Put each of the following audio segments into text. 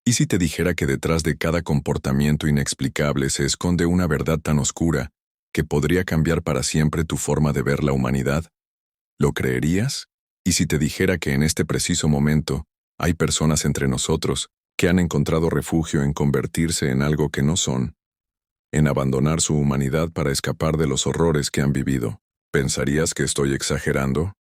¿Y si te dijera que detrás de cada comportamiento inexplicable se esconde una verdad tan oscura que podría cambiar para siempre tu forma de ver la humanidad? ¿Lo creerías? ¿Y si te dijera que en este preciso momento hay personas entre nosotros que han encontrado refugio en convertirse en algo que no son, en abandonar su humanidad para escapar de los horrores que han vivido? ¿Pensarías que estoy exagerando?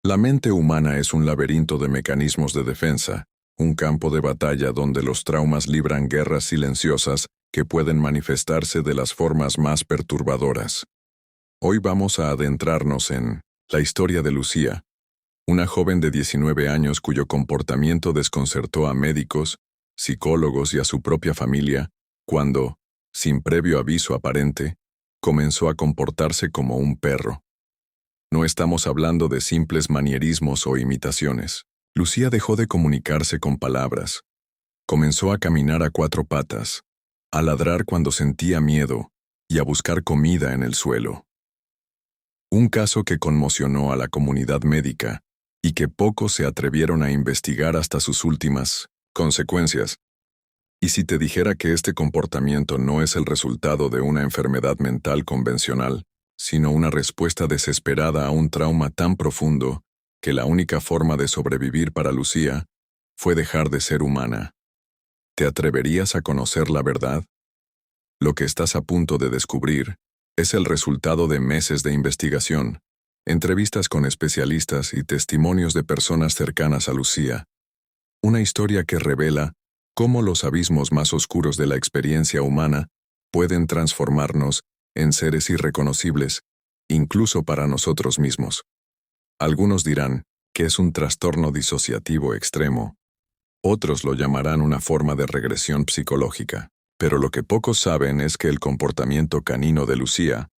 La mente humana es un laberinto de mecanismos de defensa, un campo de batalla donde los traumas libran guerras silenciosas que pueden manifestarse de las formas más perturbadoras. Hoy vamos a adentrarnos en la historia de Lucía, una joven de 19 años cuyo comportamiento desconcertó a médicos, psicólogos y a su propia familia cuando, sin previo aviso aparente, comenzó a comportarse como un perro. No estamos hablando de simples manierismos o imitaciones. Lucía dejó de comunicarse con palabras. Comenzó a caminar a cuatro patas, a ladrar cuando sentía miedo y a buscar comida en el suelo. Un caso que conmocionó a la comunidad médica y que pocos se atrevieron a investigar hasta sus últimas consecuencias. ¿Y si te dijera que este comportamiento no es el resultado de una enfermedad mental convencional, sino una respuesta desesperada a un trauma tan profundo que la única forma de sobrevivir para Lucía fue dejar de ser humana? ¿Te atreverías a conocer la verdad? Lo que estás a punto de descubrir es el resultado de meses de investigación, entrevistas con especialistas y testimonios de personas cercanas a Lucía. Una historia que revela cómo los abismos más oscuros de la experiencia humana pueden transformarnos en seres irreconocibles, incluso para nosotros mismos. Algunos dirán que es un trastorno disociativo extremo. Otros lo llamarán una forma de regresión psicológica. Pero lo que pocos saben es que el comportamiento canino de Lucía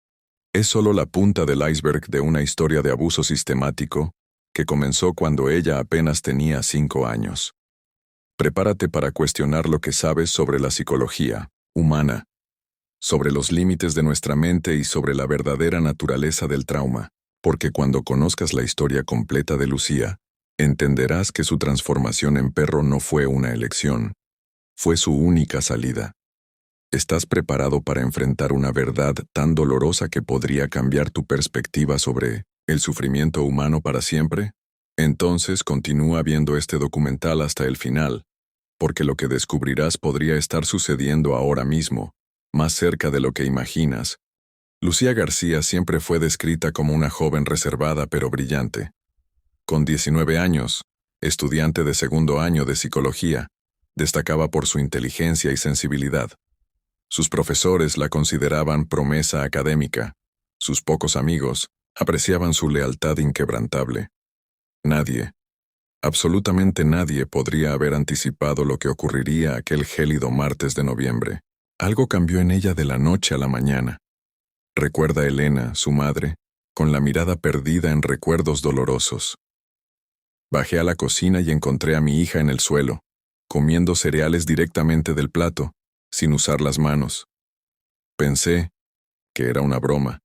es solo la punta del iceberg de una historia de abuso sistemático que comenzó cuando ella apenas tenía 5 años. Prepárate para cuestionar lo que sabes sobre la psicología humana, sobre los límites de nuestra mente y sobre la verdadera naturaleza del trauma, porque cuando conozcas la historia completa de Lucía, entenderás que su transformación en perro no fue una elección, fue su única salida. ¿Estás preparado para enfrentar una verdad tan dolorosa que podría cambiar tu perspectiva sobre el sufrimiento humano para siempre? Entonces continúa viendo este documental hasta el final, porque lo que descubrirás podría estar sucediendo ahora mismo, más cerca de lo que imaginas. Lucía García siempre fue descrita como una joven reservada pero brillante. Con 19 años, estudiante de segundo año de psicología, destacaba por su inteligencia y sensibilidad. Sus profesores la consideraban promesa académica. Sus pocos amigos apreciaban su lealtad inquebrantable. Nadie, absolutamente nadie podría haber anticipado lo que ocurriría aquel gélido martes de noviembre. Algo cambió en ella de la noche a la mañana. Recuerda a Elena, su madre, con la mirada perdida en recuerdos dolorosos. Bajé a la cocina y encontré a mi hija en el suelo, comiendo cereales directamente del plato, sin usar las manos. Pensé que era una broma,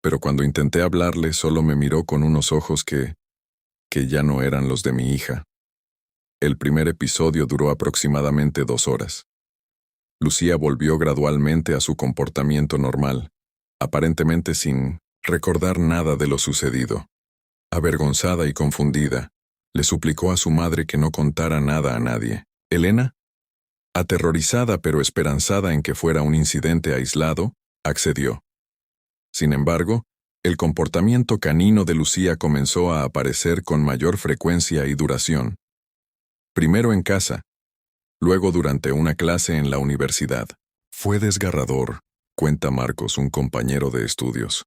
pero cuando intenté hablarle solo me miró con unos ojos que ya no eran los de mi hija. El primer episodio duró aproximadamente 2 horas. Lucía volvió gradualmente a su comportamiento normal, aparentemente sin recordar nada de lo sucedido. Avergonzada y confundida, le suplicó a su madre que no contara nada a nadie. Elena, aterrorizada pero esperanzada en que fuera un incidente aislado, accedió. Sin embargo, el comportamiento canino de Lucía comenzó a aparecer con mayor frecuencia y duración. Primero en casa, luego durante una clase en la universidad. Fue desgarrador, cuenta Marcos, un compañero de estudios.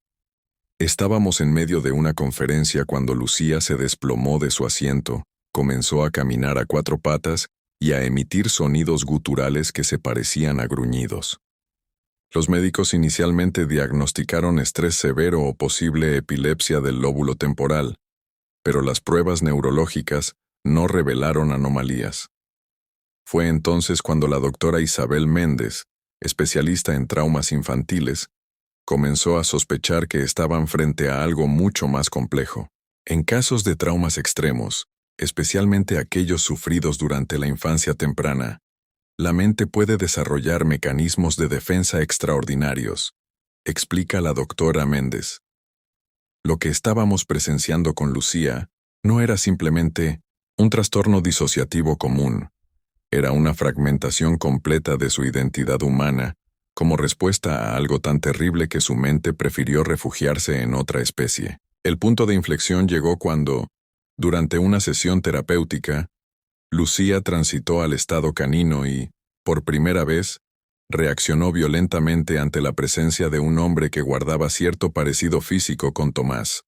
Estábamos en medio de una conferencia cuando Lucía se desplomó de su asiento, comenzó a caminar a 4 patas y a emitir sonidos guturales que se parecían a gruñidos. Los médicos inicialmente diagnosticaron estrés severo o posible epilepsia del lóbulo temporal, pero las pruebas neurológicas no revelaron anomalías. Fue entonces cuando la doctora Isabel Méndez, especialista en traumas infantiles, comenzó a sospechar que estaban frente a algo mucho más complejo. En casos de traumas extremos, especialmente aquellos sufridos durante la infancia temprana, La mente puede desarrollar mecanismos de defensa extraordinarios, explica la doctora Méndez. Lo que estábamos presenciando con Lucía no era simplemente un trastorno disociativo común, era una fragmentación completa de su identidad humana, como respuesta a algo tan terrible que su mente prefirió refugiarse en otra especie. El punto de inflexión llegó cuando, durante una sesión terapéutica, Lucía transitó al estado canino y, por primera vez, reaccionó violentamente ante la presencia de un hombre que guardaba cierto parecido físico con Tomás,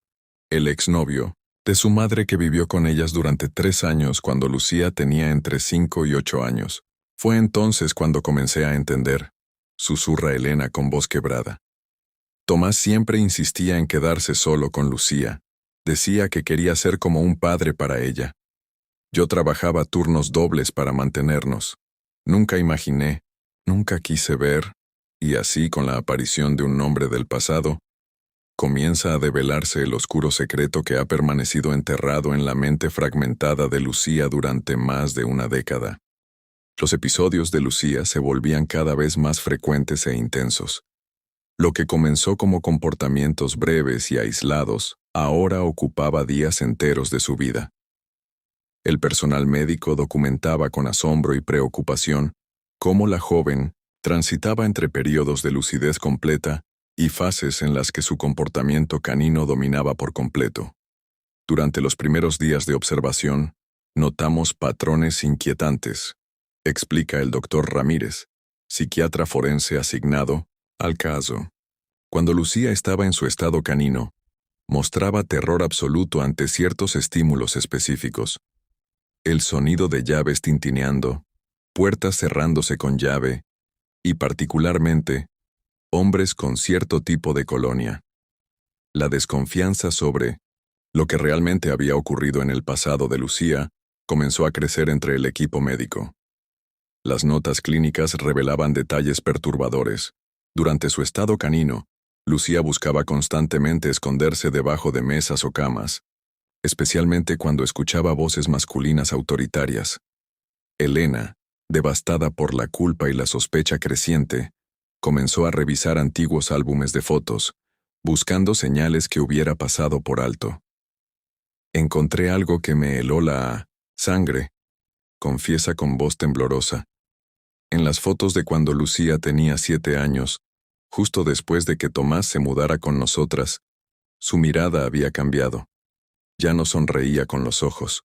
el exnovio de su madre que vivió con ellas durante 3 años cuando Lucía tenía entre 5 y 8 años. Fue entonces cuando comencé a entender, susurra Elena con voz quebrada. Tomás siempre insistía en quedarse solo con Lucía. Decía que quería ser como un padre para ella. Yo trabajaba turnos dobles para mantenernos. Nunca imaginé, nunca quise ver, y así con la aparición de un hombre del pasado, comienza a develarse el oscuro secreto que ha permanecido enterrado en la mente fragmentada de Lucía durante más de una década. Los episodios de Lucía se volvían cada vez más frecuentes e intensos. Lo que comenzó como comportamientos breves y aislados, ahora ocupaba días enteros de su vida. El personal médico documentaba con asombro y preocupación cómo la joven transitaba entre periodos de lucidez completa y fases en las que su comportamiento canino dominaba por completo. Durante los primeros días de observación, notamos patrones inquietantes, explica el doctor Ramírez, psiquiatra forense asignado al caso. Cuando Lucía estaba en su estado canino, mostraba terror absoluto ante ciertos estímulos específicos. El sonido de llaves tintineando, puertas cerrándose con llave, y particularmente, hombres con cierto tipo de colonia. La desconfianza sobre lo que realmente había ocurrido en el pasado de Lucía comenzó a crecer entre el equipo médico. Las notas clínicas revelaban detalles perturbadores. Durante su estado canino, Lucía buscaba constantemente esconderse debajo de mesas o camas, especialmente cuando escuchaba voces masculinas autoritarias. Elena, devastada por la culpa y la sospecha creciente, comenzó a revisar antiguos álbumes de fotos, buscando señales que hubiera pasado por alto. Encontré algo que me heló la sangre, confiesa con voz temblorosa. En las fotos de cuando Lucía tenía 7 años, justo después de que Tomás se mudara con nosotras, su mirada había cambiado. Ya no sonreía con los ojos.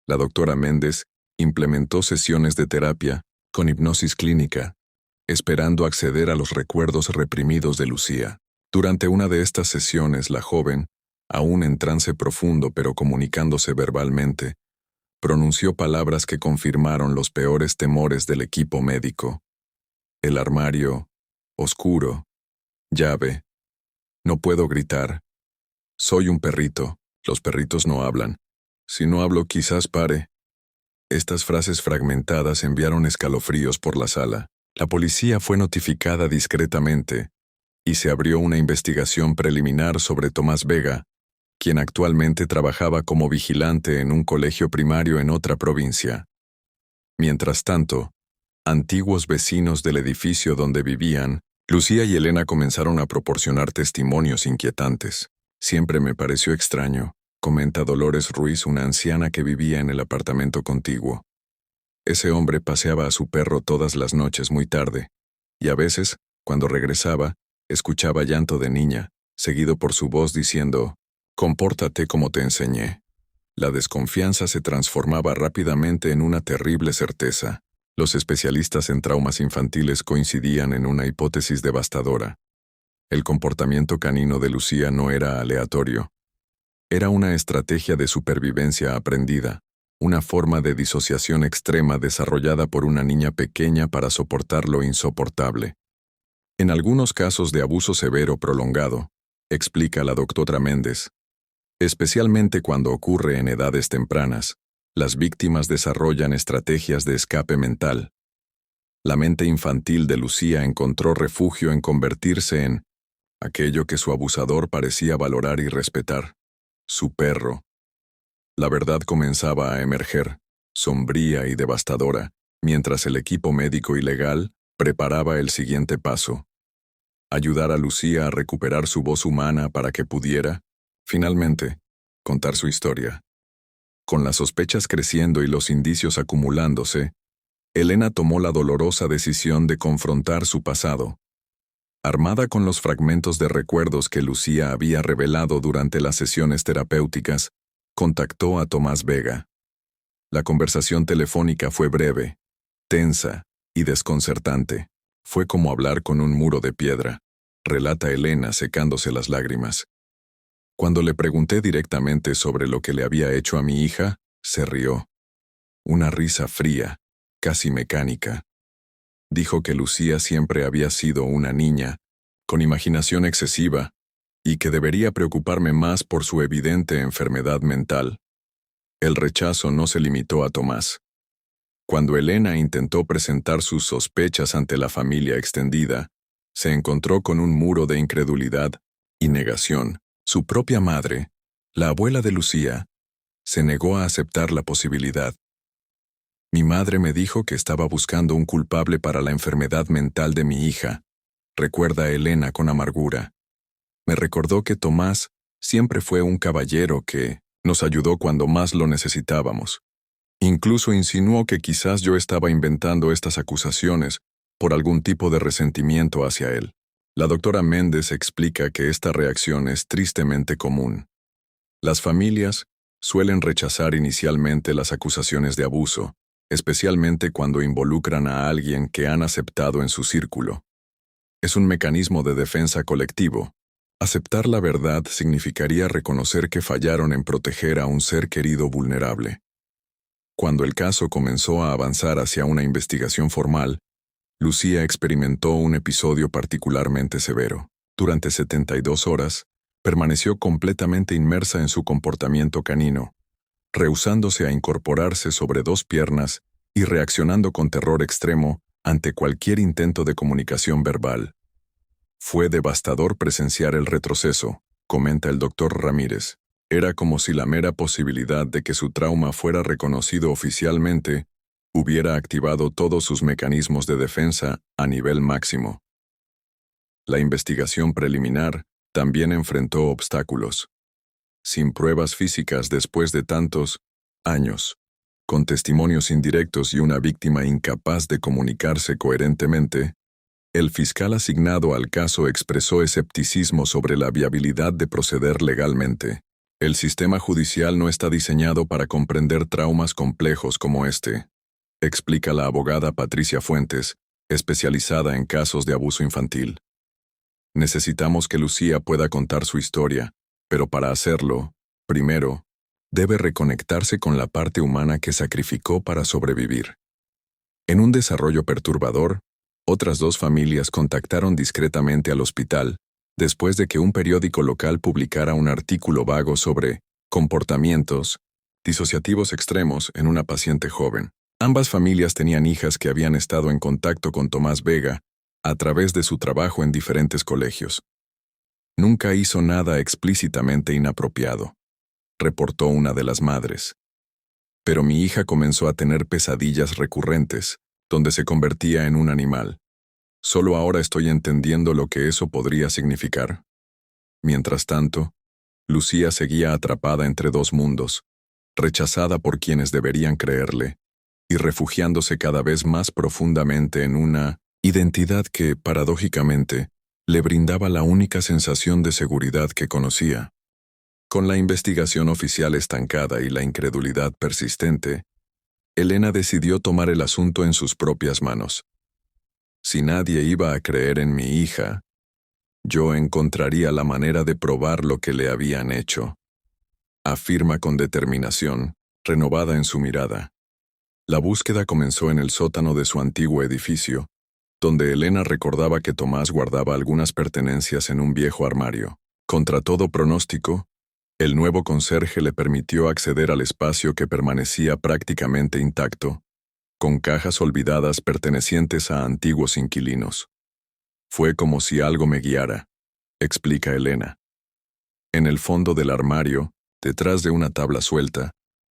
La doctora Méndez implementó sesiones de terapia con hipnosis clínica, esperando acceder a los recuerdos reprimidos de Lucía. Durante una de estas sesiones, la joven, aún en trance profundo pero comunicándose verbalmente, pronunció palabras que confirmaron los peores temores del equipo médico. El armario, oscuro, llave, no puedo gritar. Soy un perrito, los perritos no hablan. Si no hablo quizás pare. Estas frases fragmentadas enviaron escalofríos por la sala. La policía fue notificada discretamente y se abrió una investigación preliminar sobre Tomás Vega, quien actualmente trabajaba como vigilante en un colegio primario en otra provincia. Mientras tanto, antiguos vecinos del edificio donde vivían, Lucía y Elena comenzaron a proporcionar testimonios inquietantes. Siempre me pareció extraño, comenta Dolores Ruiz, una anciana que vivía en el apartamento contiguo. Ese hombre paseaba a su perro todas las noches muy tarde, y a veces, cuando regresaba, escuchaba llanto de niña, seguido por su voz diciendo, «Compórtate como te enseñé». La desconfianza se transformaba rápidamente en una terrible certeza. Los especialistas en traumas infantiles coincidían en una hipótesis devastadora. El comportamiento canino de Lucía no era aleatorio. Era una estrategia de supervivencia aprendida, una forma de disociación extrema desarrollada por una niña pequeña para soportar lo insoportable. En algunos casos de abuso severo prolongado, explica la doctora Méndez, especialmente cuando ocurre en edades tempranas, las víctimas desarrollan estrategias de escape mental. La mente infantil de Lucía encontró refugio en convertirse en aquello que su abusador parecía valorar y respetar, su perro. La verdad comenzaba a emerger, sombría y devastadora, mientras el equipo médico y legal preparaba el siguiente paso: ayudar a Lucía a recuperar su voz humana para que pudiera, finalmente, contar su historia. Con las sospechas creciendo y los indicios acumulándose, Elena tomó la dolorosa decisión de confrontar su pasado. Armada con los fragmentos de recuerdos que Lucía había revelado durante las sesiones terapéuticas, contactó a Tomás Vega. La conversación telefónica fue breve, tensa y desconcertante. Fue como hablar con un muro de piedra, relata Elena secándose las lágrimas. Cuando le pregunté directamente sobre lo que le había hecho a mi hija, se rió. Una risa fría, casi mecánica. Dijo que Lucía siempre había sido una niña, con imaginación excesiva, y que debería preocuparme más por su evidente enfermedad mental. El rechazo no se limitó a Tomás. Cuando Elena intentó presentar sus sospechas ante la familia extendida, se encontró con un muro de incredulidad y negación. Su propia madre, la abuela de Lucía, se negó a aceptar la posibilidad. Mi madre me dijo que estaba buscando un culpable para la enfermedad mental de mi hija, recuerda Elena con amargura. Me recordó que Tomás siempre fue un caballero que nos ayudó cuando más lo necesitábamos. Incluso insinuó que quizás yo estaba inventando estas acusaciones por algún tipo de resentimiento hacia él. La doctora Méndez explica que esta reacción es tristemente común. Las familias suelen rechazar inicialmente las acusaciones de abuso, especialmente cuando involucran a alguien que han aceptado en su círculo. Es un mecanismo de defensa colectivo. Aceptar la verdad significaría reconocer que fallaron en proteger a un ser querido vulnerable. Cuando el caso comenzó a avanzar hacia una investigación formal, Lucía experimentó un episodio particularmente severo. Durante 72 horas, permaneció completamente inmersa en su comportamiento canino, rehusándose a incorporarse sobre dos piernas y reaccionando con terror extremo ante cualquier intento de comunicación verbal. Fue devastador presenciar el retroceso, comenta el doctor Ramírez. Era como si la mera posibilidad de que su trauma fuera reconocido oficialmente hubiera activado todos sus mecanismos de defensa a nivel máximo. La investigación preliminar también enfrentó obstáculos. Sin pruebas físicas después de tantos años, con testimonios indirectos y una víctima incapaz de comunicarse coherentemente, el fiscal asignado al caso expresó escepticismo sobre la viabilidad de proceder legalmente. El sistema judicial no está diseñado para comprender traumas complejos como este, explica la abogada Patricia Fuentes, especializada en casos de abuso infantil. Necesitamos que Lucía pueda contar su historia, pero para hacerlo, primero, debe reconectarse con la parte humana que sacrificó para sobrevivir. En un desarrollo perturbador, otras dos familias contactaron discretamente al hospital, después de que un periódico local publicara un artículo vago sobre comportamientos disociativos extremos en una paciente joven. Ambas familias tenían hijas que habían estado en contacto con Tomás Vega a través de su trabajo en diferentes colegios. Nunca hizo nada explícitamente inapropiado, reportó una de las madres. Pero mi hija comenzó a tener pesadillas recurrentes, donde se convertía en un animal. Solo ahora estoy entendiendo lo que eso podría significar. Mientras tanto, Lucía seguía atrapada entre dos mundos, rechazada por quienes deberían creerle, y refugiándose cada vez más profundamente en una identidad que, paradójicamente, le brindaba la única sensación de seguridad que conocía. Con la investigación oficial estancada y la incredulidad persistente, Elena decidió tomar el asunto en sus propias manos. Si nadie iba a creer en mi hija, yo encontraría la manera de probar lo que le habían hecho, afirma con determinación, renovada en su mirada. La búsqueda comenzó en el sótano de su antiguo edificio, donde Elena recordaba que Tomás guardaba algunas pertenencias en un viejo armario. Contra todo pronóstico, el nuevo conserje le permitió acceder al espacio que permanecía prácticamente intacto, con cajas olvidadas pertenecientes a antiguos inquilinos. Fue como si algo me guiara, explica Elena. En el fondo del armario, detrás de una tabla suelta,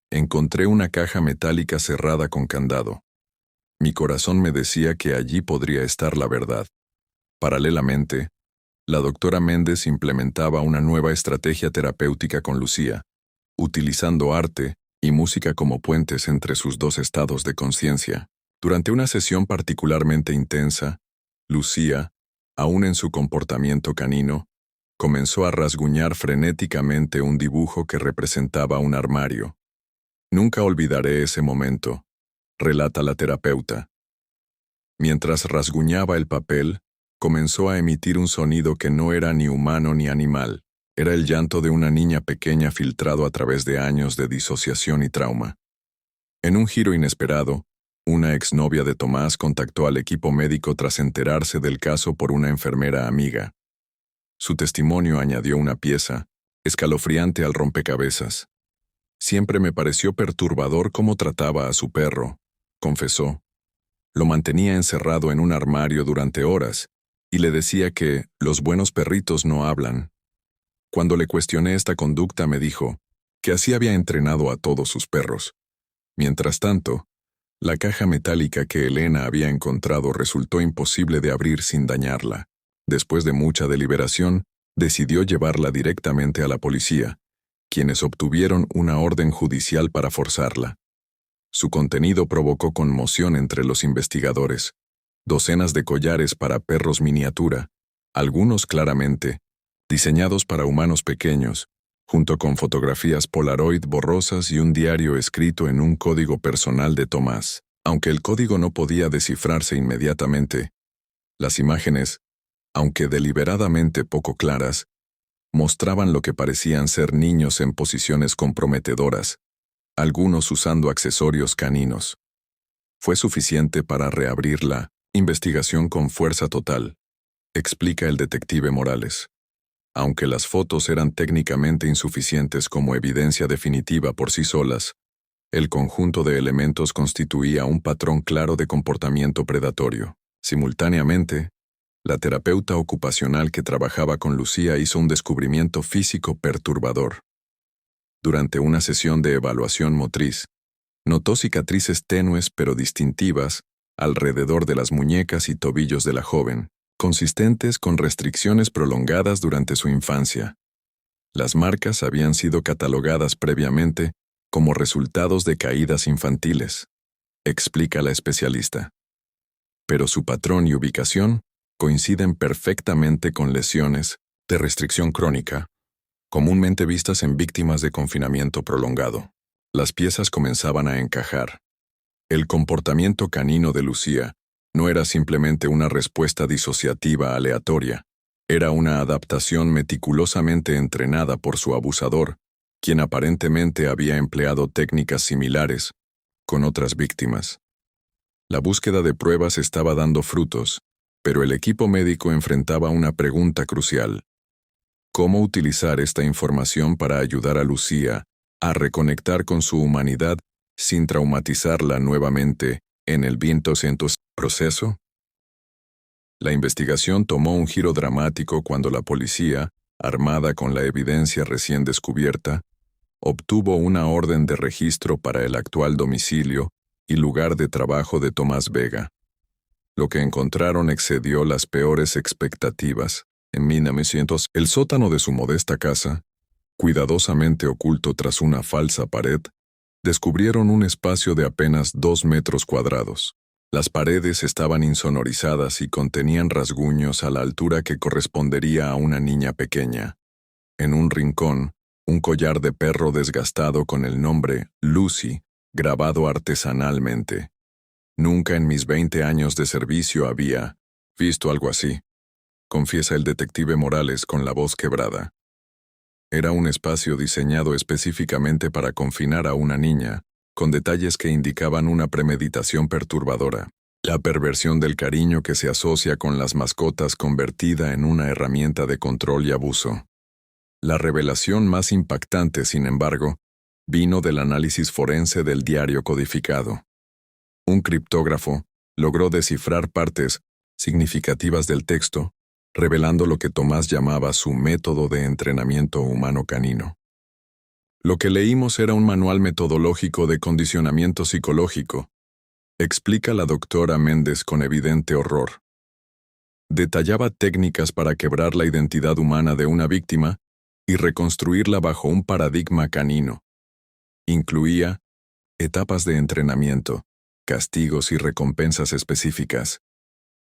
encontré una caja metálica cerrada con candado. Mi corazón me decía que allí podría estar la verdad. Paralelamente, la doctora Méndez implementaba una nueva estrategia terapéutica con Lucía, utilizando arte y música como puentes entre sus dos estados de conciencia. Durante una sesión particularmente intensa, Lucía, aún en su comportamiento canino, comenzó a rasguñar frenéticamente un dibujo que representaba un armario. Nunca olvidaré ese momento, relata la terapeuta. Mientras rasguñaba el papel, comenzó a emitir un sonido que no era ni humano ni animal. Era el llanto de una niña pequeña filtrado a través de años de disociación y trauma. En un giro inesperado, una exnovia de Tomás contactó al equipo médico tras enterarse del caso por una enfermera amiga. Su testimonio añadió una pieza, escalofriante al rompecabezas. Siempre me pareció perturbador cómo trataba a su perro, confesó. Lo mantenía encerrado en un armario durante horas, y le decía que los buenos perritos no hablan. Cuando le cuestioné esta conducta me dijo que así había entrenado a todos sus perros. Mientras tanto, la caja metálica que Elena había encontrado resultó imposible de abrir sin dañarla. Después de mucha deliberación, decidió llevarla directamente a la policía, quienes obtuvieron una orden judicial para forzarla. Su contenido provocó conmoción entre los investigadores. Docenas de collares para perros miniatura, algunos claramente diseñados para humanos pequeños, junto con fotografías Polaroid borrosas y un diario escrito en un código personal de Tomás. Aunque el código no podía descifrarse inmediatamente, las imágenes, aunque deliberadamente poco claras, mostraban lo que parecían ser niños en posiciones comprometedoras, algunos usando accesorios caninos. Fue suficiente para reabrir la investigación con fuerza total, explica el detective Morales. Aunque las fotos eran técnicamente insuficientes como evidencia definitiva por sí solas, el conjunto de elementos constituía un patrón claro de comportamiento predatorio. Simultáneamente, la terapeuta ocupacional que trabajaba con Lucía hizo un descubrimiento físico perturbador. Durante una sesión de evaluación motriz, notó cicatrices tenues pero distintivas alrededor de las muñecas y tobillos de la joven, consistentes con restricciones prolongadas durante su infancia. Las marcas habían sido catalogadas previamente como resultados de caídas infantiles, explica la especialista. Pero su patrón y ubicación coinciden perfectamente con lesiones de restricción crónica, comúnmente vistas en víctimas de confinamiento prolongado. Las piezas comenzaban a encajar. El comportamiento canino de Lucía no era simplemente una respuesta disociativa aleatoria, era una adaptación meticulosamente entrenada por su abusador, quien aparentemente había empleado técnicas similares con otras víctimas. La búsqueda de pruebas estaba dando frutos, pero el equipo médico enfrentaba una pregunta crucial. ¿Cómo utilizar esta información para ayudar a Lucía a reconectar con su humanidad sin traumatizarla nuevamente en el proceso? La investigación tomó un giro dramático cuando la policía, armada con la evidencia recién descubierta, obtuvo una orden de registro para el actual domicilio y lugar de trabajo de Tomás Vega. Lo que encontraron excedió las peores expectativas. En 1900, el sótano de su modesta casa, cuidadosamente oculto tras una falsa pared, descubrieron un espacio de apenas 2 metros cuadrados. Las paredes estaban insonorizadas y contenían rasguños a la altura que correspondería a una niña pequeña. En un rincón, un collar de perro desgastado con el nombre Lucy, grabado artesanalmente. Nunca en mis 20 años de servicio había visto algo así, confiesa el detective Morales con la voz quebrada. Era un espacio diseñado específicamente para confinar a una niña, con detalles que indicaban una premeditación perturbadora, la perversión del cariño que se asocia con las mascotas convertida en una herramienta de control y abuso. La revelación más impactante, sin embargo, vino del análisis forense del diario codificado. Un criptógrafo logró descifrar partes significativas del texto, revelando lo que Tomás llamaba su método de entrenamiento humano canino. Lo que leímos era un manual metodológico de condicionamiento psicológico, explica la doctora Méndez con evidente horror. Detallaba técnicas para quebrar la identidad humana de una víctima y reconstruirla bajo un paradigma canino. Incluía etapas de entrenamiento, castigos y recompensas específicas.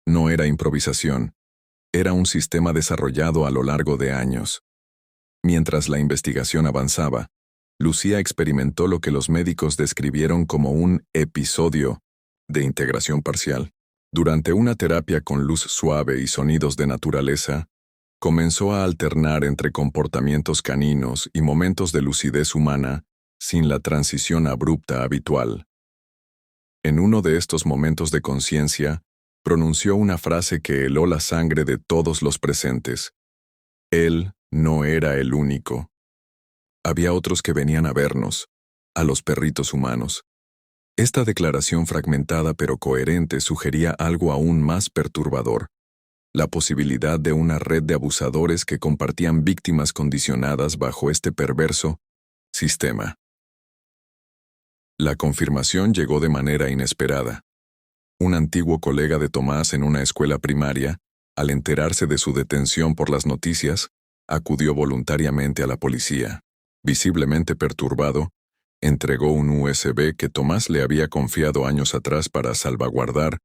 No era improvisación, era un sistema desarrollado a lo largo de años. Mientras la investigación avanzaba, Lucía experimentó lo que los médicos describieron como un episodio de integración parcial. Durante una terapia con luz suave y sonidos de naturaleza, comenzó a alternar entre comportamientos caninos y momentos de lucidez humana sin la transición abrupta habitual. En uno de estos momentos de conciencia, pronunció una frase que heló la sangre de todos los presentes. Él no era el único. Había otros que venían a vernos, a los perritos humanos. Esta declaración fragmentada pero coherente sugería algo aún más perturbador: la posibilidad de una red de abusadores que compartían víctimas condicionadas bajo este perverso sistema. La confirmación llegó de manera inesperada. Un antiguo colega de Tomás en una escuela primaria, al enterarse de su detención por las noticias, acudió voluntariamente a la policía. Visiblemente perturbado, entregó un USB que Tomás le había confiado años atrás para salvaguardar,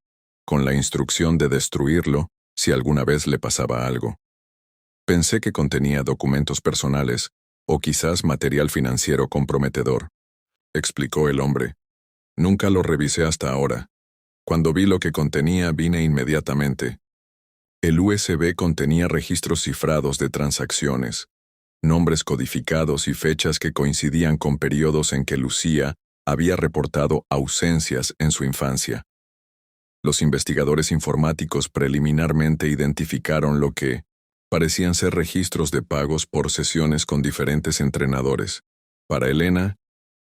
con la instrucción de destruirlo si alguna vez le pasaba algo. Pensé que contenía documentos personales, o quizás material financiero comprometedor, explicó el hombre. Nunca lo revisé hasta ahora. Cuando vi lo que contenía, vine inmediatamente. El USB contenía registros cifrados de transacciones, nombres codificados y fechas que coincidían con periodos en que Lucía había reportado ausencias en su infancia. Los investigadores informáticos preliminarmente identificaron lo que parecían ser registros de pagos por sesiones con diferentes entrenadores. Para Elena,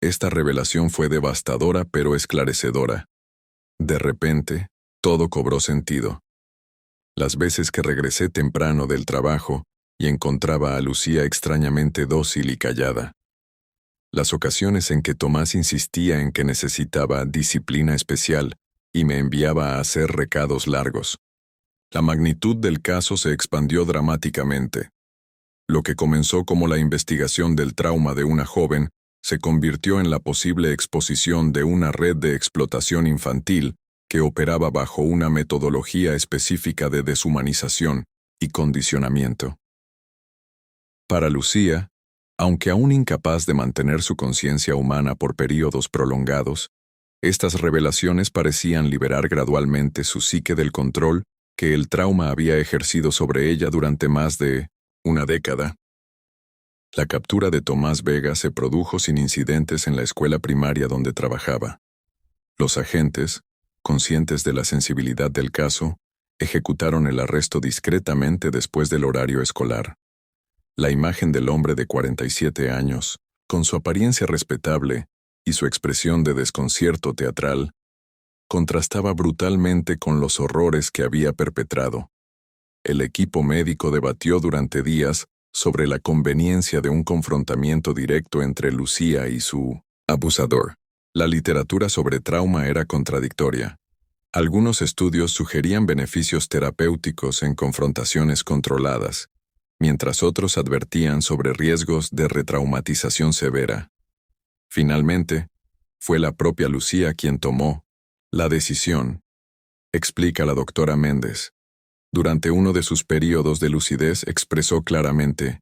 esta revelación fue devastadora pero esclarecedora. De repente, todo cobró sentido. Las veces que regresé temprano del trabajo y encontraba a Lucía extrañamente dócil y callada. Las ocasiones en que Tomás insistía en que necesitaba disciplina especial y me enviaba a hacer recados largos. La magnitud del caso se expandió dramáticamente. Lo que comenzó como la investigación del trauma de una joven se convirtió en la posible exposición de una red de explotación infantil que operaba bajo una metodología específica de deshumanización y condicionamiento. Para Lucía, aunque aún incapaz de mantener su conciencia humana por períodos prolongados, estas revelaciones parecían liberar gradualmente su psique del control que el trauma había ejercido sobre ella durante más de una década. La captura de Tomás Vega se produjo sin incidentes en la escuela primaria donde trabajaba. Los agentes, conscientes de la sensibilidad del caso, ejecutaron el arresto discretamente después del horario escolar. La imagen del hombre de 47 años, con su apariencia respetable y su expresión de desconcierto teatral, contrastaba brutalmente con los horrores que había perpetrado. El equipo médico debatió durante días sobre la conveniencia de un confrontamiento directo entre Lucía y su abusador. La literatura sobre trauma era contradictoria. Algunos estudios sugerían beneficios terapéuticos en confrontaciones controladas, mientras otros advertían sobre riesgos de retraumatización severa. Finalmente, fue la propia Lucía quien tomó la decisión, explica la doctora Méndez. Durante uno de sus periodos de lucidez expresó claramente: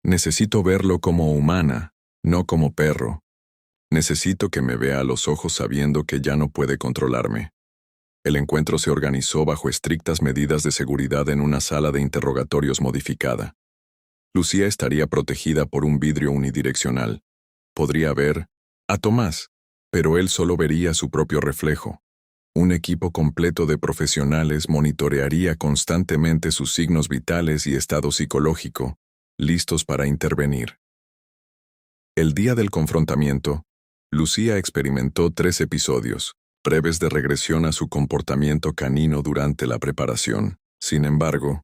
necesito verlo como humana, no como perro. Necesito que me vea a los ojos sabiendo que ya no puede controlarme. El encuentro se organizó bajo estrictas medidas de seguridad en una sala de interrogatorios modificada. Lucía estaría protegida por un vidrio unidireccional. Podría ver a Tomás, pero él solo vería su propio reflejo. Un equipo completo de profesionales monitorearía constantemente sus signos vitales y estado psicológico, listos para intervenir. El día del confrontamiento, Lucía experimentó 3 episodios, breves de regresión a su comportamiento canino durante la preparación. Sin embargo,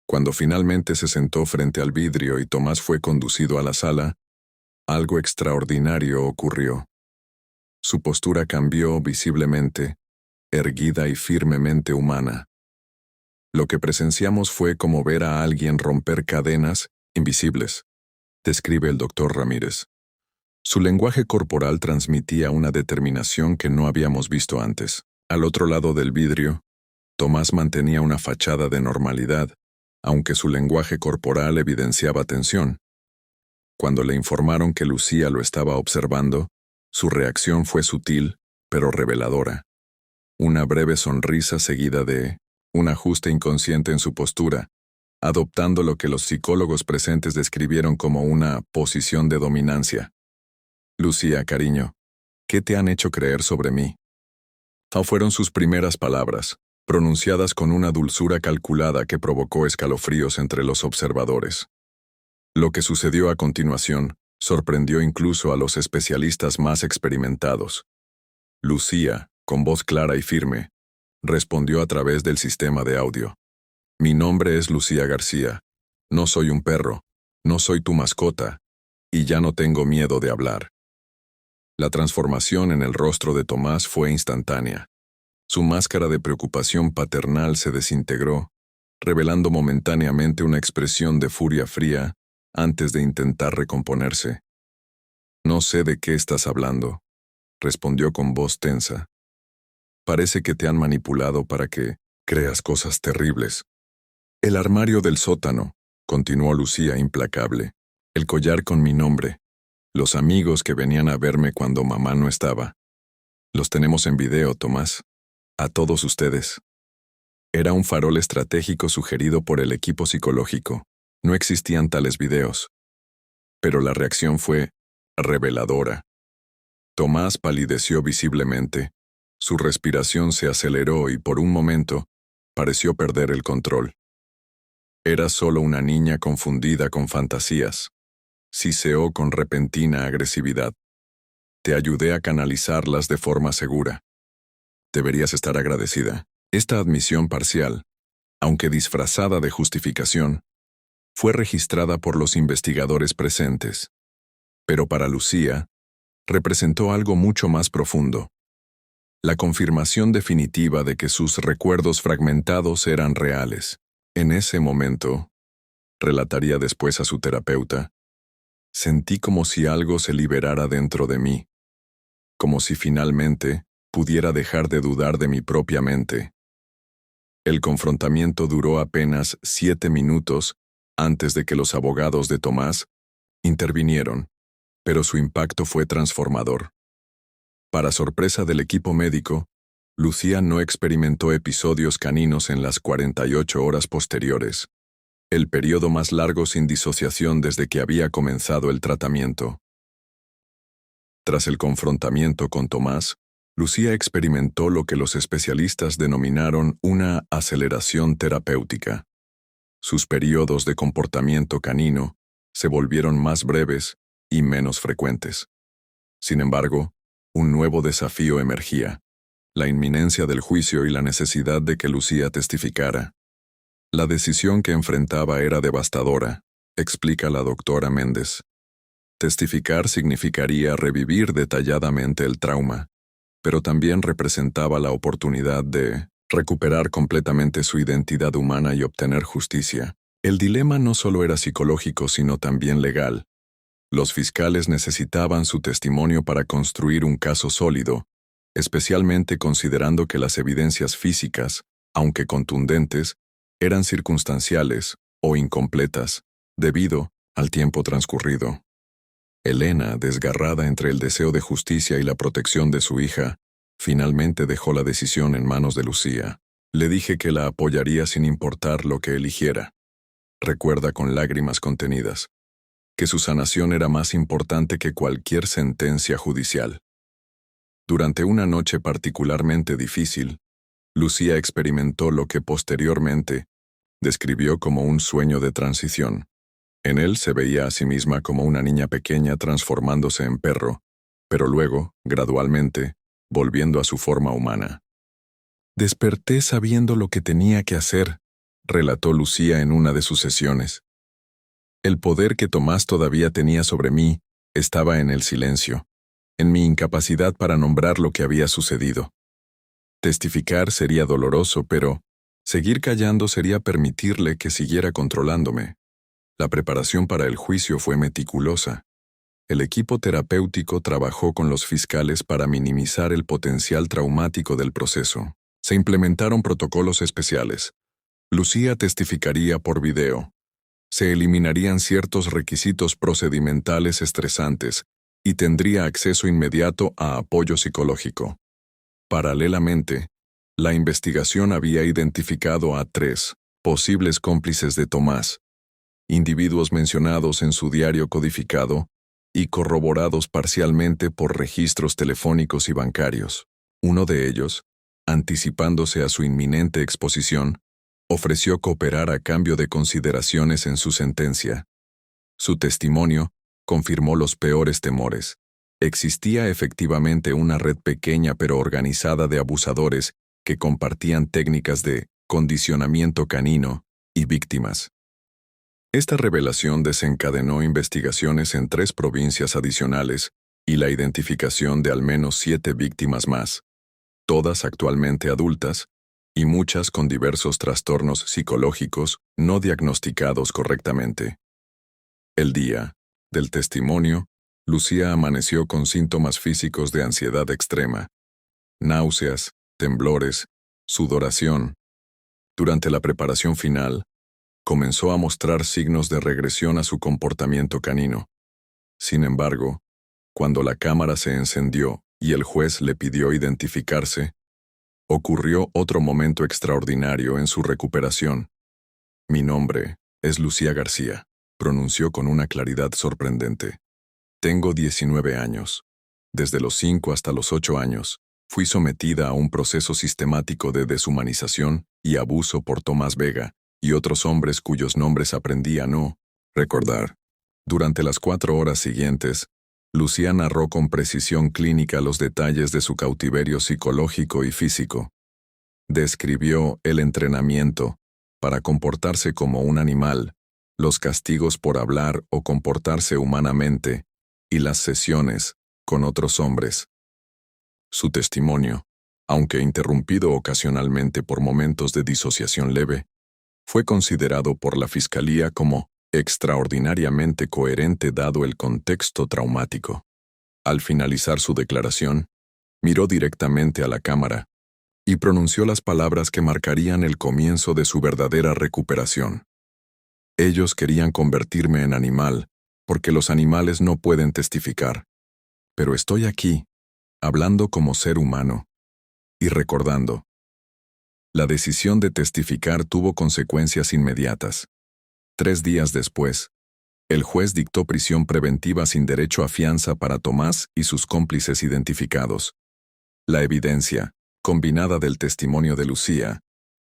cuando finalmente se sentó frente al vidrio y Tomás fue conducido a la sala, algo extraordinario ocurrió. Su postura cambió visiblemente, erguida y firmemente humana. Lo que presenciamos fue como ver a alguien romper cadenas invisibles, describe el doctor Ramírez. Su lenguaje corporal transmitía una determinación que no habíamos visto antes. Al otro lado del vidrio, Tomás mantenía una fachada de normalidad, aunque su lenguaje corporal evidenciaba tensión. Cuando le informaron que Lucía lo estaba observando, su reacción fue sutil, pero reveladora. Una breve sonrisa seguida de un ajuste inconsciente en su postura, adoptando lo que los psicólogos presentes describieron como una posición de dominancia. Lucía, cariño, ¿qué te han hecho creer sobre mí? Fueron sus primeras palabras, pronunciadas con una dulzura calculada que provocó escalofríos entre los observadores. Lo que sucedió a continuación sorprendió incluso a los especialistas más experimentados. Lucía, con voz clara y firme, respondió a través del sistema de audio. Mi nombre es Lucía García. No soy un perro, no soy tu mascota, y ya no tengo miedo de hablar. La transformación en el rostro de Tomás fue instantánea. Su máscara de preocupación paternal se desintegró, revelando momentáneamente una expresión de furia fría antes de intentar recomponerse. No sé de qué estás hablando, respondió con voz tensa. Parece que te han manipulado para que creas cosas terribles. El armario del sótano, continuó Lucía implacable, el collar con mi nombre, los amigos que venían a verme cuando mamá no estaba. Los tenemos en video, Tomás. A todos ustedes. Era un farol estratégico sugerido por el equipo psicológico. No existían tales videos. Pero la reacción fue reveladora. Tomás palideció visiblemente. Su respiración se aceleró y por un momento pareció perder el control. Era solo una niña confundida con fantasías. Siseó con repentina agresividad. Te ayudé a canalizarlas de forma segura. Deberías estar agradecida. Esta admisión parcial, aunque disfrazada de justificación, fue registrada por los investigadores presentes. Pero para Lucía, representó algo mucho más profundo. La confirmación definitiva de que sus recuerdos fragmentados eran reales. En ese momento, relataría después a su terapeuta, sentí como si algo se liberara dentro de mí, como si finalmente pudiera dejar de dudar de mi propia mente. El confrontamiento duró apenas 7 minutos antes de que los abogados de Tomás intervinieron, pero su impacto fue transformador. Para sorpresa del equipo médico, Lucía no experimentó episodios caninos en las 48 horas posteriores, el periodo más largo sin disociación desde que había comenzado el tratamiento. Tras el confrontamiento con Tomás, Lucía experimentó lo que los especialistas denominaron una aceleración terapéutica. Sus periodos de comportamiento canino se volvieron más breves y menos frecuentes. Sin embargo, un nuevo desafío emergía: la inminencia del juicio y la necesidad de que Lucía testificara. La decisión que enfrentaba era devastadora, explica la doctora Méndez. Testificar significaría revivir detalladamente el trauma, pero también representaba la oportunidad de recuperar completamente su identidad humana y obtener justicia. El dilema no solo era psicológico, sino también legal. Los fiscales necesitaban su testimonio para construir un caso sólido, especialmente considerando que las evidencias físicas, aunque contundentes, eran circunstanciales o incompletas, debido al tiempo transcurrido. Elena, desgarrada entre el deseo de justicia y la protección de su hija, finalmente dejó la decisión en manos de Lucía. Le dije que la apoyaría sin importar lo que eligiera. Recuerda con lágrimas contenidas que su sanación era más importante que cualquier sentencia judicial. Durante una noche particularmente difícil, Lucía experimentó lo que posteriormente describió como un sueño de transición. En él se veía a sí misma como una niña pequeña transformándose en perro, pero luego, gradualmente, volviendo a su forma humana. Desperté sabiendo lo que tenía que hacer, relató Lucía en una de sus sesiones. El poder que Tomás todavía tenía sobre mí estaba en el silencio, en mi incapacidad para nombrar lo que había sucedido. Testificar sería doloroso, pero seguir callando sería permitirle que siguiera controlándome. La preparación para el juicio fue meticulosa. El equipo terapéutico trabajó con los fiscales para minimizar el potencial traumático del proceso. Se implementaron protocolos especiales. Lucía testificaría por video. Se eliminarían ciertos requisitos procedimentales estresantes y tendría acceso inmediato a apoyo psicológico. Paralelamente, la investigación había identificado a 3 posibles cómplices de Tomás, individuos mencionados en su diario codificado y corroborados parcialmente por registros telefónicos y bancarios. Uno de ellos, anticipándose a su inminente exposición, ofreció cooperar a cambio de consideraciones en su sentencia. Su testimonio confirmó los peores temores. Existía efectivamente una red pequeña pero organizada de abusadores que compartían técnicas de condicionamiento canino y víctimas. Esta revelación desencadenó investigaciones en 3 provincias adicionales y la identificación de al menos 7 víctimas más, todas actualmente adultas, y muchas con diversos trastornos psicológicos no diagnosticados correctamente. El día del testimonio, Lucía amaneció con síntomas físicos de ansiedad extrema, náuseas, temblores, sudoración. Durante la preparación final, comenzó a mostrar signos de regresión a su comportamiento canino. Sin embargo, cuando la cámara se encendió y el juez le pidió identificarse, ocurrió otro momento extraordinario en su recuperación. «Mi nombre es Lucía García», pronunció con una claridad sorprendente. «Tengo 19 años. Desde los 5 hasta los 8 años, fui sometida a un proceso sistemático de deshumanización y abuso por Tomás Vega y otros hombres cuyos nombres aprendí a no recordar». Durante las 4 horas siguientes, Lucía narró con precisión clínica los detalles de su cautiverio psicológico y físico. Describió el entrenamiento para comportarse como un animal, los castigos por hablar o comportarse humanamente, y las sesiones con otros hombres. Su testimonio, aunque interrumpido ocasionalmente por momentos de disociación leve, fue considerado por la Fiscalía como extraordinariamente coherente dado el contexto traumático. Al finalizar su declaración, miró directamente a la cámara y pronunció las palabras que marcarían el comienzo de su verdadera recuperación. «Ellos querían convertirme en animal, porque los animales no pueden testificar. Pero estoy aquí, hablando como ser humano y recordando». La decisión de testificar tuvo consecuencias inmediatas. 3 días después, el juez dictó prisión preventiva sin derecho a fianza para Tomás y sus cómplices identificados. La evidencia, combinada del testimonio de Lucía,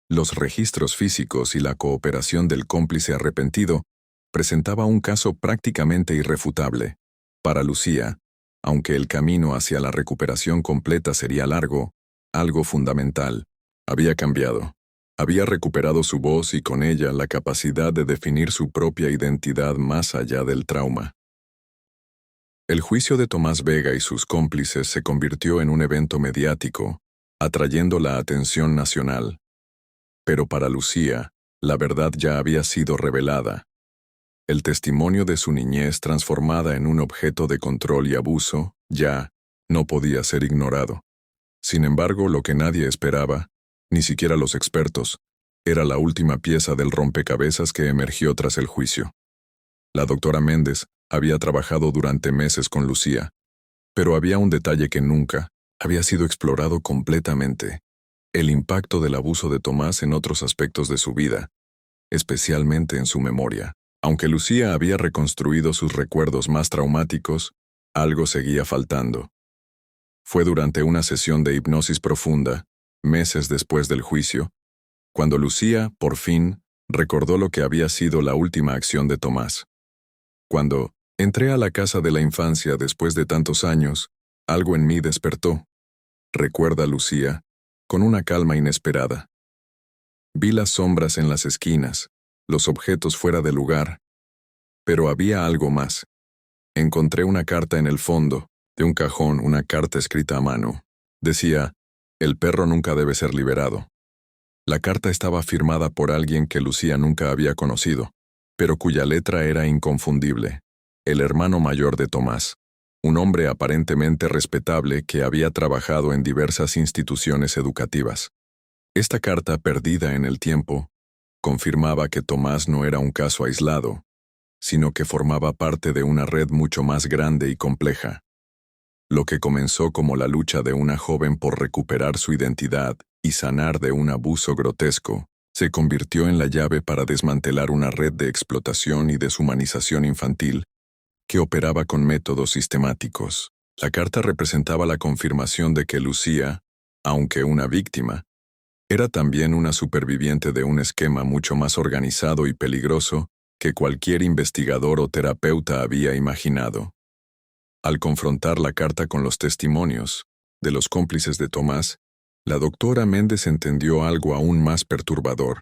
los registros físicos y la cooperación del cómplice arrepentido, presentaba un caso prácticamente irrefutable. Para Lucía, aunque el camino hacia la recuperación completa sería largo, algo fundamental había cambiado. Había recuperado su voz y con ella la capacidad de definir su propia identidad más allá del trauma. El juicio de Tomás Vega y sus cómplices se convirtió en un evento mediático, atrayendo la atención nacional. Pero para Lucía, la verdad ya había sido revelada. El testimonio de su niñez transformada en un objeto de control y abuso, ya no podía ser ignorado. Sin embargo, lo que nadie esperaba, ni siquiera los expertos, era la última pieza del rompecabezas que emergió tras el juicio. La doctora Méndez había trabajado durante meses con Lucía, pero había un detalle que nunca había sido explorado completamente: el impacto del abuso de Tomás en otros aspectos de su vida, especialmente en su memoria. Aunque Lucía había reconstruido sus recuerdos más traumáticos, algo seguía faltando. Fue durante una sesión de hipnosis profunda, meses después del juicio, cuando Lucía, por fin, recordó lo que había sido la última acción de Tomás. Cuando entré a la casa de la infancia después de tantos años, algo en mí despertó, recuerda Lucía, con una calma inesperada. Vi las sombras en las esquinas, los objetos fuera de lugar, pero había algo más. Encontré una carta en el fondo de un cajón, una carta escrita a mano. Decía: El perro nunca debe ser liberado. La carta estaba firmada por alguien que Lucía nunca había conocido, pero cuya letra era inconfundible. El hermano mayor de Tomás, un hombre aparentemente respetable que había trabajado en diversas instituciones educativas. Esta carta, perdida en el tiempo, confirmaba que Tomás no era un caso aislado, sino que formaba parte de una red mucho más grande y compleja. Lo que comenzó como la lucha de una joven por recuperar su identidad y sanar de un abuso grotesco, se convirtió en la llave para desmantelar una red de explotación y deshumanización infantil que operaba con métodos sistemáticos. La carta representaba la confirmación de que Lucía, aunque una víctima, era también una superviviente de un esquema mucho más organizado y peligroso que cualquier investigador o terapeuta había imaginado. Al confrontar la carta con los testimonios de los cómplices de Tomás, la doctora Méndez entendió algo aún más perturbador.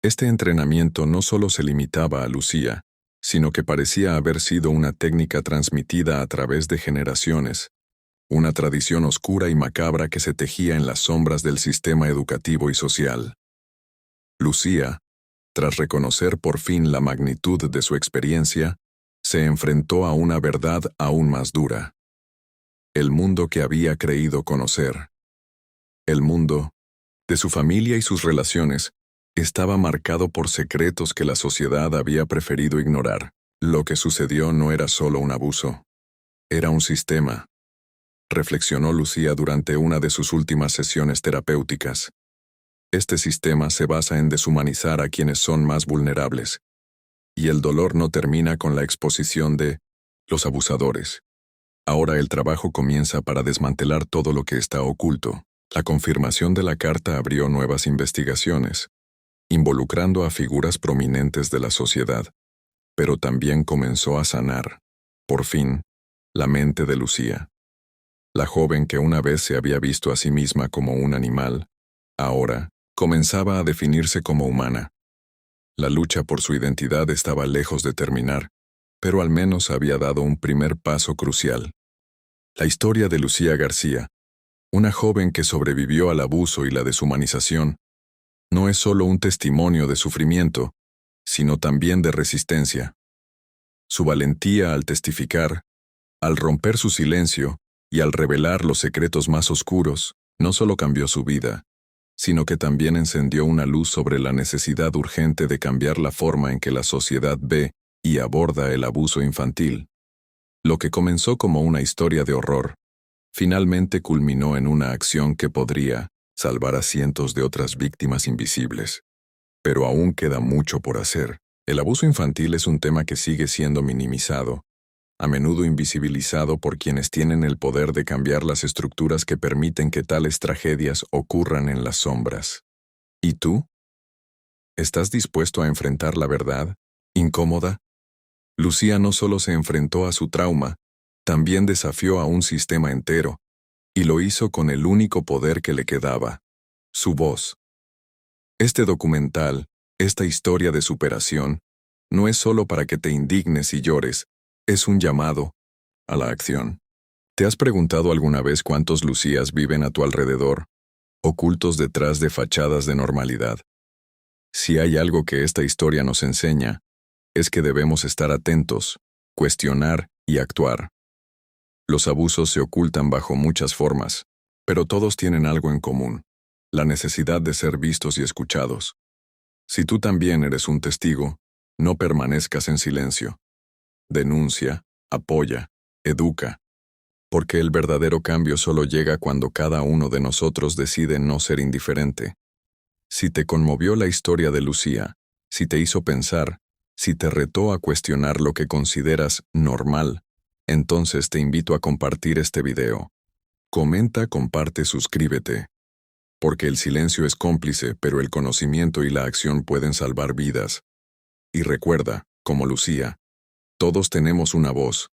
Este entrenamiento no solo se limitaba a Lucía, sino que parecía haber sido una técnica transmitida a través de generaciones, una tradición oscura y macabra que se tejía en las sombras del sistema educativo y social. Lucía, tras reconocer por fin la magnitud de su experiencia, se enfrentó a una verdad aún más dura. El mundo que había creído conocer. El mundo, de su familia y sus relaciones, estaba marcado por secretos que la sociedad había preferido ignorar. Lo que sucedió no era solo un abuso, era un sistema, reflexionó Lucía durante una de sus últimas sesiones terapéuticas. Este sistema se basa en deshumanizar a quienes son más vulnerables. Y el dolor no termina con la exposición de los abusadores. Ahora el trabajo comienza para desmantelar todo lo que está oculto. La confirmación de la carta abrió nuevas investigaciones, involucrando a figuras prominentes de la sociedad, pero también comenzó a sanar, por fin, la mente de Lucía. La joven que una vez se había visto a sí misma como un animal, ahora comenzaba a definirse como humana. La lucha por su identidad estaba lejos de terminar, pero al menos había dado un primer paso crucial. La historia de Lucía García, una joven que sobrevivió al abuso y la deshumanización, no es solo un testimonio de sufrimiento, sino también de resistencia. Su valentía al testificar, al romper su silencio y al revelar los secretos más oscuros, no solo cambió su vida, sino que también encendió una luz sobre la necesidad urgente de cambiar la forma en que la sociedad ve y aborda el abuso infantil. Lo que comenzó como una historia de horror, finalmente culminó en una acción que podría salvar a cientos de otras víctimas invisibles. Pero aún queda mucho por hacer. El abuso infantil es un tema que sigue siendo minimizado, a menudo invisibilizado por quienes tienen el poder de cambiar las estructuras que permiten que tales tragedias ocurran en las sombras. ¿Y tú? ¿Estás dispuesto a enfrentar la verdad, incómoda? Lucía no solo se enfrentó a su trauma, también desafió a un sistema entero, y lo hizo con el único poder que le quedaba, su voz. Este documental, esta historia de superación, no es solo para que te indignes y llores, es un llamado a la acción. ¿Te has preguntado alguna vez cuántos Lucías viven a tu alrededor, ocultos detrás de fachadas de normalidad? Si hay algo que esta historia nos enseña, es que debemos estar atentos, cuestionar y actuar. Los abusos se ocultan bajo muchas formas, pero todos tienen algo en común: la necesidad de ser vistos y escuchados. Si tú también eres un testigo, no permanezcas en silencio. Denuncia, apoya, educa, porque el verdadero cambio solo llega cuando cada uno de nosotros decide no ser indiferente. Si te conmovió la historia de Lucía, si te hizo pensar, si te retó a cuestionar lo que consideras normal, entonces te invito a compartir este video. Comenta, comparte, suscríbete. Porque el silencio es cómplice, pero el conocimiento y la acción pueden salvar vidas. Y recuerda, como Lucía, todos tenemos una voz,